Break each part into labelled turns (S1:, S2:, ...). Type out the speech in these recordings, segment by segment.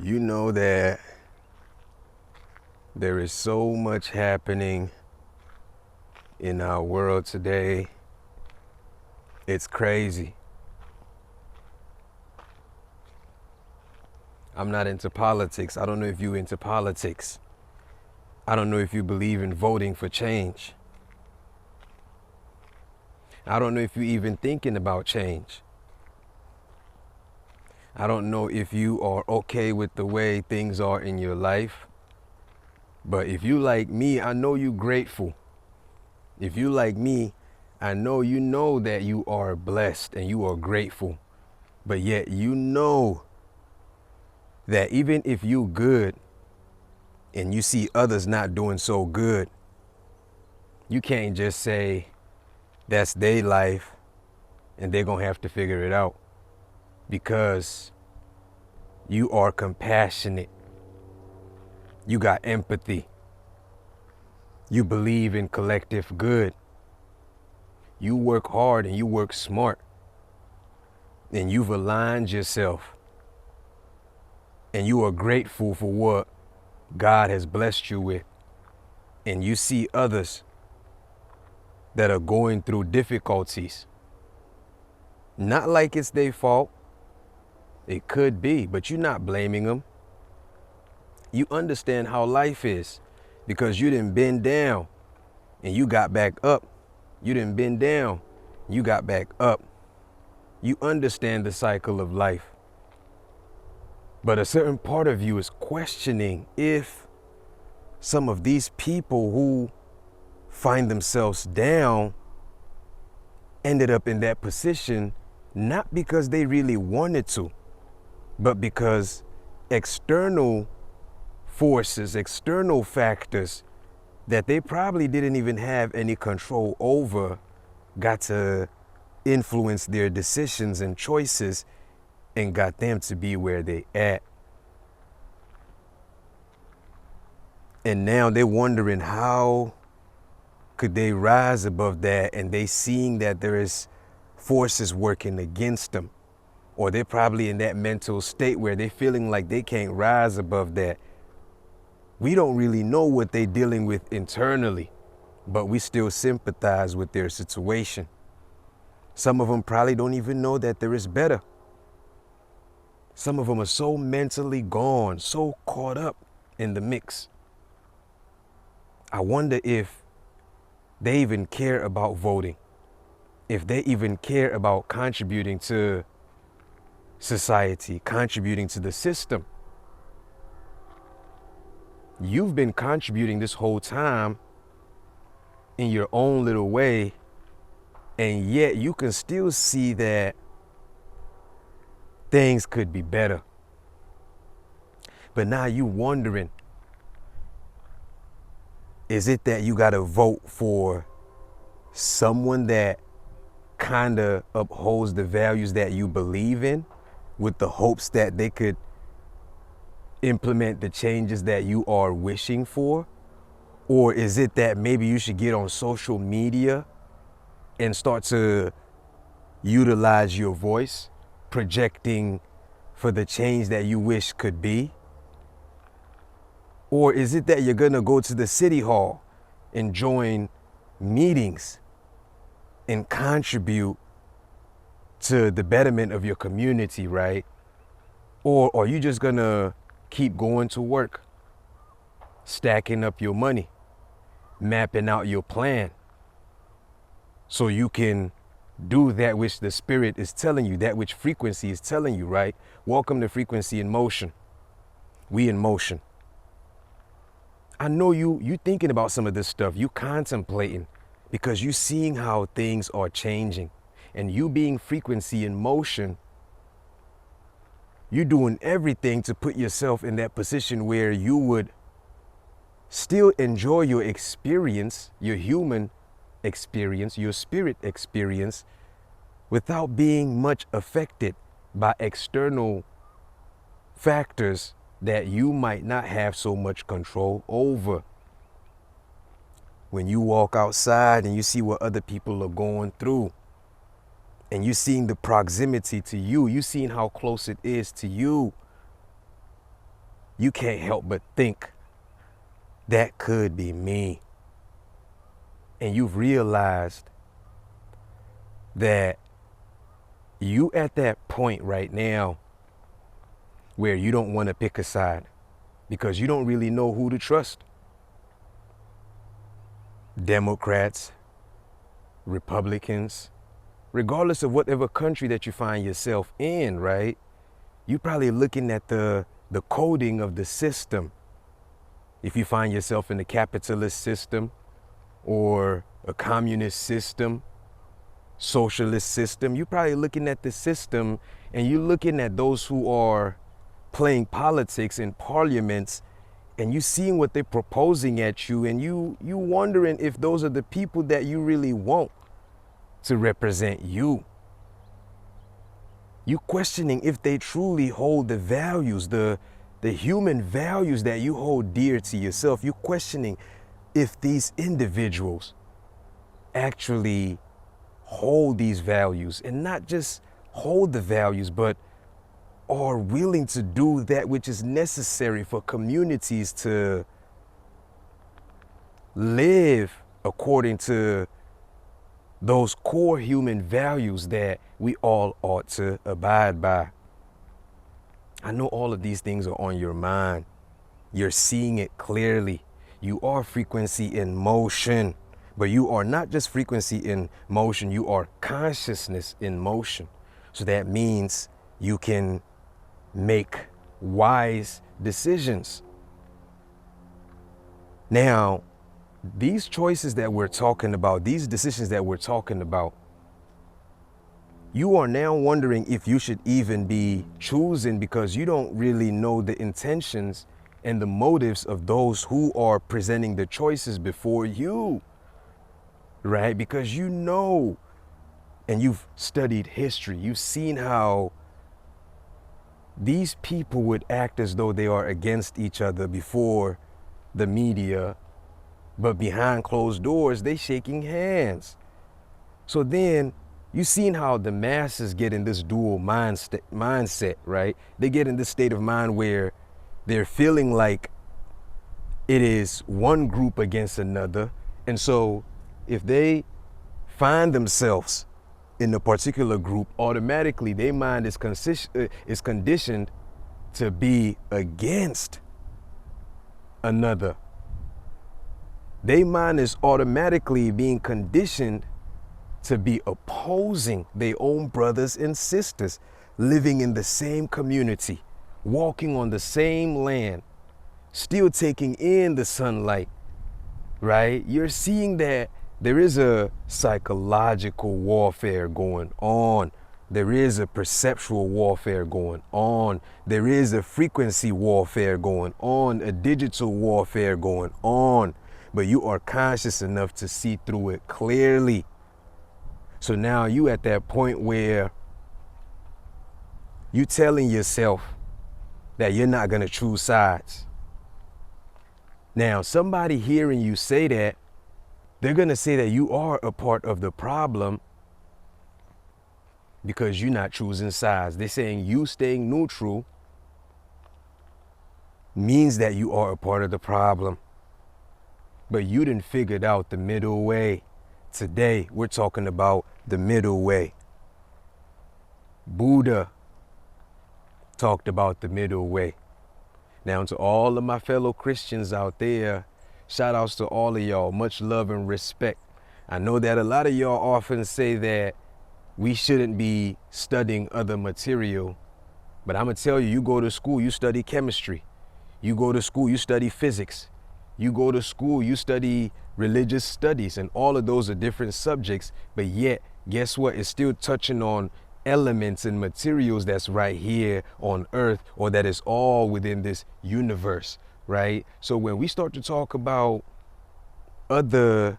S1: You know that there is so much happening in our world today. It's crazy. I'm not into politics. I don't know if you're into politics. I don't know if you believe in voting for change. I don't know if you're even thinking about change. I don't know if you are okay with the way things are in your life. But if you like me, I know you're grateful. If you like me, I know you know that you are blessed and you are grateful. But yet you know that even if you good and you see others not doing so good, you can't just say that's their life and they're going to have to figure it out, because you are compassionate. You got empathy. You believe in collective good. You work hard and you work smart. And you've aligned yourself. And you are grateful for what God has blessed you with. And you see others that are going through difficulties. Not like it's their fault. It could be, but you're not blaming them. You understand how life is because you didn't bend down and you got back up. You didn't bend down, you got back up. You understand the cycle of life. But a certain part of you is questioning if some of these people who find themselves down ended up in that position not because they really wanted to, but because external forces, external factors that they probably didn't even have any control over got to influence their decisions and choices and got them to be where they at. And now they're wondering how could they rise above that, and they seeing that there is forces working against them. Or they're probably in that mental state where they're feeling like they can't rise above that. We don't really know what they're dealing with internally, but we still sympathize with their situation. Some of them probably don't even know that there is better. Some of them are so mentally gone, so caught up in the mix. I wonder if they even care about voting, if they even care about contributing to society, contributing to the system. You've been contributing this whole time in your own little way, and yet you can still see that things could be better. But now you wondering, is it that you got to vote for someone that kind of upholds the values that you believe in with the hopes that they could implement the changes that you are wishing for? Or is it that maybe you should get on social media and start to utilize your voice, projecting for the change that you wish could be? Or is it that you're gonna go to the city hall and join meetings and contribute to the betterment of your community, right? Or are you just gonna keep going to work, stacking up your money, mapping out your plan so you can do that which the spirit is telling you, that which frequency is telling you, right? Welcome to Frequency in Motion. We in motion. I know you thinking about some of this stuff, you contemplating, because you seeing how things are changing. And you being frequency in motion, you're doing everything to put yourself in that position where you would still enjoy your experience, your human experience, your spirit experience, without being much affected by external factors that you might not have so much control over. When you walk outside and you see what other people are going through, and you seeing the proximity to you, you seeing how close it is to you, you can't help but think that could be me. And you've realized that you at that point right now where you don't want to pick a side because you don't really know who to trust. Democrats, Republicans, regardless of whatever country that you find yourself in, right? You're probably looking at the coding of the system. If you find yourself in a capitalist system or a communist system, socialist system, you're probably looking at the system and you're looking at those who are playing politics in parliaments and you seeing what they're proposing at you and you wondering if those are the people that you really want to represent you. You questioning if they truly hold the values, the human values that you hold dear to yourself. You questioning if these individuals actually hold these values and not just hold the values, but are willing to do that which is necessary for communities to live according to those core human values that we all ought to abide by. I know all of these things are on your mind. You're seeing it clearly. You are frequency in motion, but you are not just frequency in motion, you are consciousness in motion. So that means you can make wise decisions. Now, these choices that we're talking about, these decisions that we're talking about, you are now wondering if you should even be choosing because you don't really know the intentions and the motives of those who are presenting the choices before you, right? Because you know, and you've studied history, you've seen how these people would act as though they are against each other before the media, but behind closed doors, they shaking hands. So then you've seen how the masses get in this dual mindset, right? They get in this state of mind where they're feeling like it is one group against another. And so if they find themselves in a particular group, automatically their mind is conditioned to be against another. Their mind is automatically being conditioned to be opposing their own brothers and sisters, living in the same community, walking on the same land, still taking in the sunlight, right? You're seeing that there is a psychological warfare going on. There is a perceptual warfare going on. There is a frequency warfare going on, a digital warfare going on. But you are conscious enough to see through it clearly. So now you at that point where you telling yourself that you're not going to choose sides. Now, somebody hearing you say that, they're going to say that you are a part of the problem because you're not choosing sides. They're saying you staying neutral means that you are a part of the problem. But you didn't figure out the middle way. Today, we're talking about the middle way. Buddha talked about the middle way. Now, to all of my fellow Christians out there, shout outs to all of y'all. Much love and respect. I know that a lot of y'all often say that we shouldn't be studying other material. But I'm going to tell you, you go to school, you study chemistry. You go to school, you study physics. You go to school, you study religious studies, and all of those are different subjects, but yet, guess what? It's still touching on elements and materials that's right here on earth, or that is all within this universe, right? So when we start to talk about other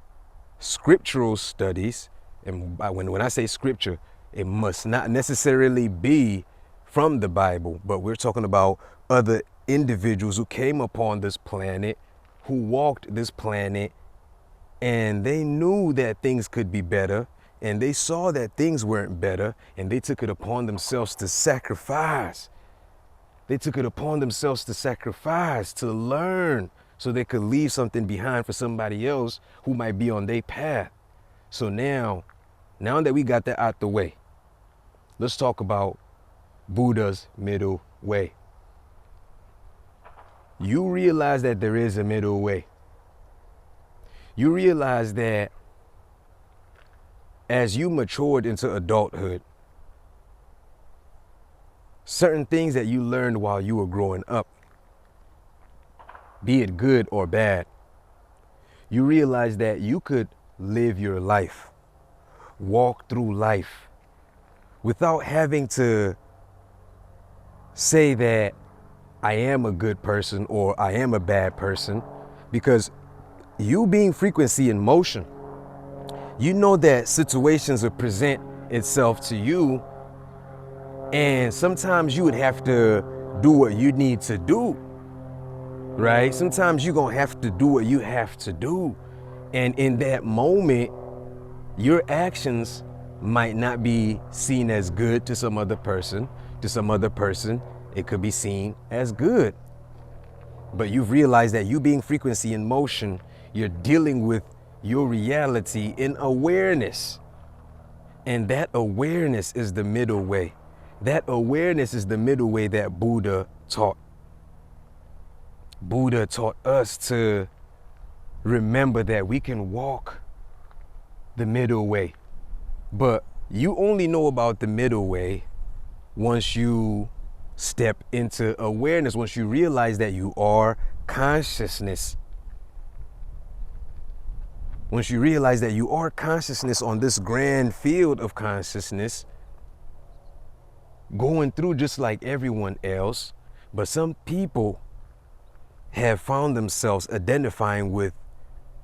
S1: scriptural studies, and when I say scripture, it must not necessarily be from the Bible, but we're talking about other individuals who came upon this planet, who walked this planet, and they knew that things could be better, and they saw that things weren't better, and they took it upon themselves to sacrifice They took it upon themselves to sacrifice, to learn, so they could leave something behind for somebody else who might be on their path. So now that we got that out the way, let's talk about Buddha's middle way. You realize that there is a middle way. You realize that as you matured into adulthood, certain things that you learned while you were growing up, be it good or bad, you realize that you could live your life, walk through life without having to say that I am a good person or I am a bad person, because you being frequency in motion, you know that situations will present itself to you, and sometimes you would have to do what you need to do, right? Sometimes you're going to have to do what you have to do. And in that moment, your actions might not be seen as good to some other person. To some other person, it could be seen as good. But you've realized that you being frequency in motion, you're dealing with your reality in awareness. And that awareness is the middle way. That awareness is the middle way that Buddha taught. Buddha taught us to remember that we can walk the middle way. But you only know about the middle way once you step into awareness, once you realize that you are consciousness. Once you realize that you are consciousness on this grand field of consciousness, going through just like everyone else, but some people have found themselves identifying with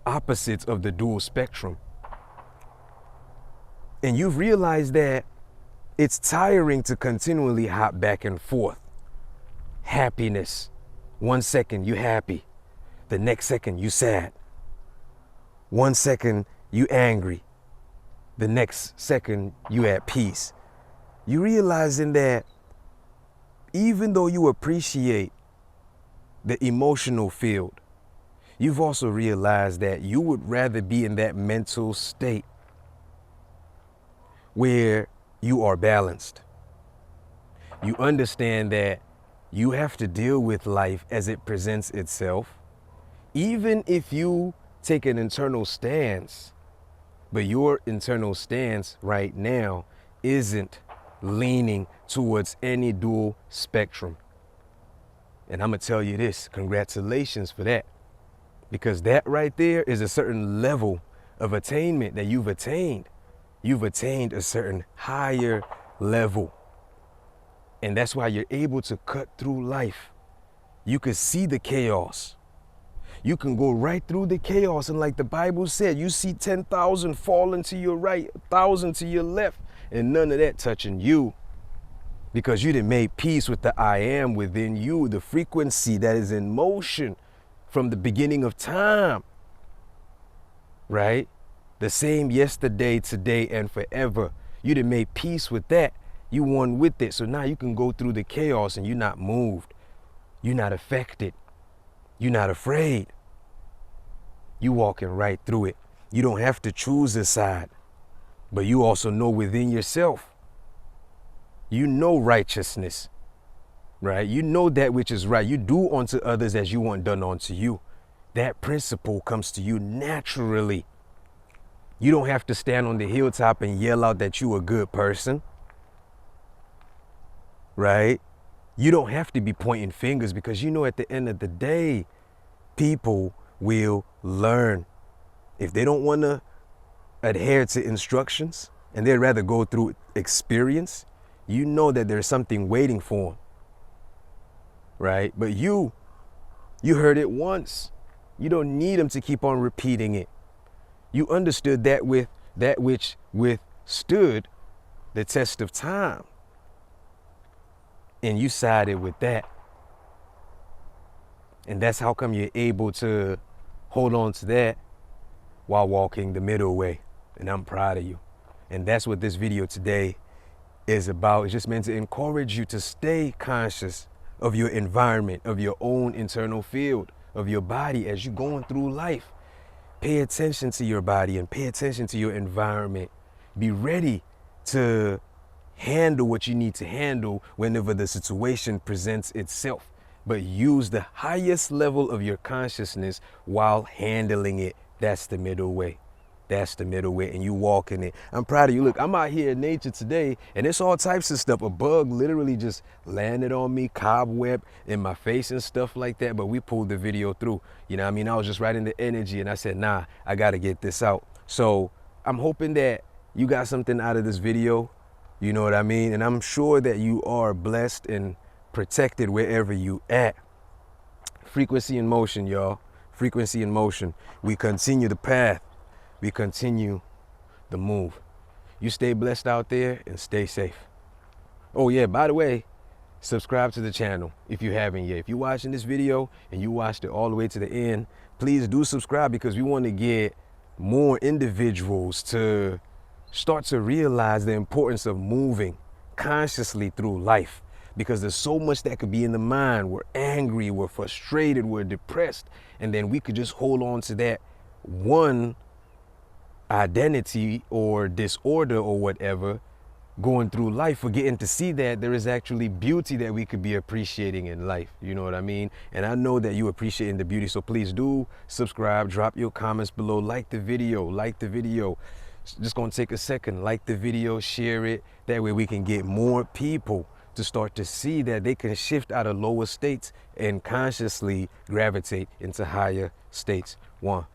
S1: opposites of the dual spectrum. And you've realized that it's tiring to continually hop back and forth. Happiness. 1 second you happy. The next second you sad. 1 second you angry. The next second you at peace. You realizing that even though you appreciate the emotional field, you've also realized that you would rather be in that mental state where you are balanced. You understand that you have to deal with life as it presents itself, even if you take an internal stance, but your internal stance right now isn't leaning towards any dual spectrum. And I'm going to tell you this, congratulations for that. Because that right there is a certain level of attainment that you've attained. You've attained a certain higher level. And that's why you're able to cut through life. You can see the chaos. You can go right through the chaos. And like the Bible said, you see 10,000 falling to your right, 1,000 to your left, and none of that touching you. Because you done made peace with the I am within you, the frequency that is in motion from the beginning of time, right? The same yesterday, today, and forever. You done made peace with that. You won with it. So now you can go through the chaos and you're not moved. You're not affected. You're not afraid. You walking right through it. You don't have to choose a side, but you also know within yourself. You know righteousness, right? You know that which is right. You do unto others as you want done unto you. That principle comes to you naturally. You don't have to stand on the hilltop and yell out that you're a good person, right? You don't have to be pointing fingers, because you know at the end of the day, people will learn. If they don't want to adhere to instructions and they'd rather go through experience, you know that there's something waiting for them, right? But you heard it once. You don't need them to keep on repeating it. You understood that which withstood the test of time. And you sided with that. And that's how come you're able to hold on to that while walking the middle way. And I'm proud of you. And that's what this video today is about. It's just meant to encourage you to stay conscious of your environment, of your own internal field, of your body as you're going through life. Pay attention to your body and pay attention to your environment. Be ready to handle what you need to handle whenever the situation presents itself. But use the highest level of your consciousness while handling it. That's the middle way. That's the middle way, and you walk in it. I'm proud of you. Look, I'm out here in nature today, and it's all types of stuff. A bug literally just landed on me, cobweb in my face and stuff like that, but we pulled the video through. You know what I mean? I was just right in the energy, and I said, nah, I got to get this out. So I'm hoping that you got something out of this video. You know what I mean? And I'm sure that you are blessed and protected wherever you at. Frequency in motion, y'all. Frequency in motion. We continue the path. We continue the move. You stay blessed out there and stay safe. Oh yeah, by the way, subscribe to the channel if you haven't yet. If you're watching this video and you watched it all the way to the end, please do subscribe, because we want to get more individuals to start to realize the importance of moving consciously through life. Because there's so much that could be in the mind. We're angry, we're frustrated, we're depressed, and then we could just hold on to that one identity or disorder or whatever, going through life, forgetting to see that there is actually beauty that we could be appreciating in life. You know what I mean? And I know that you appreciating the beauty, so please do subscribe, drop your comments below, like the video. Just gonna take a second, like the video, share it. That way we can get more people to start to see that they can shift out of lower states and consciously gravitate into higher states. One.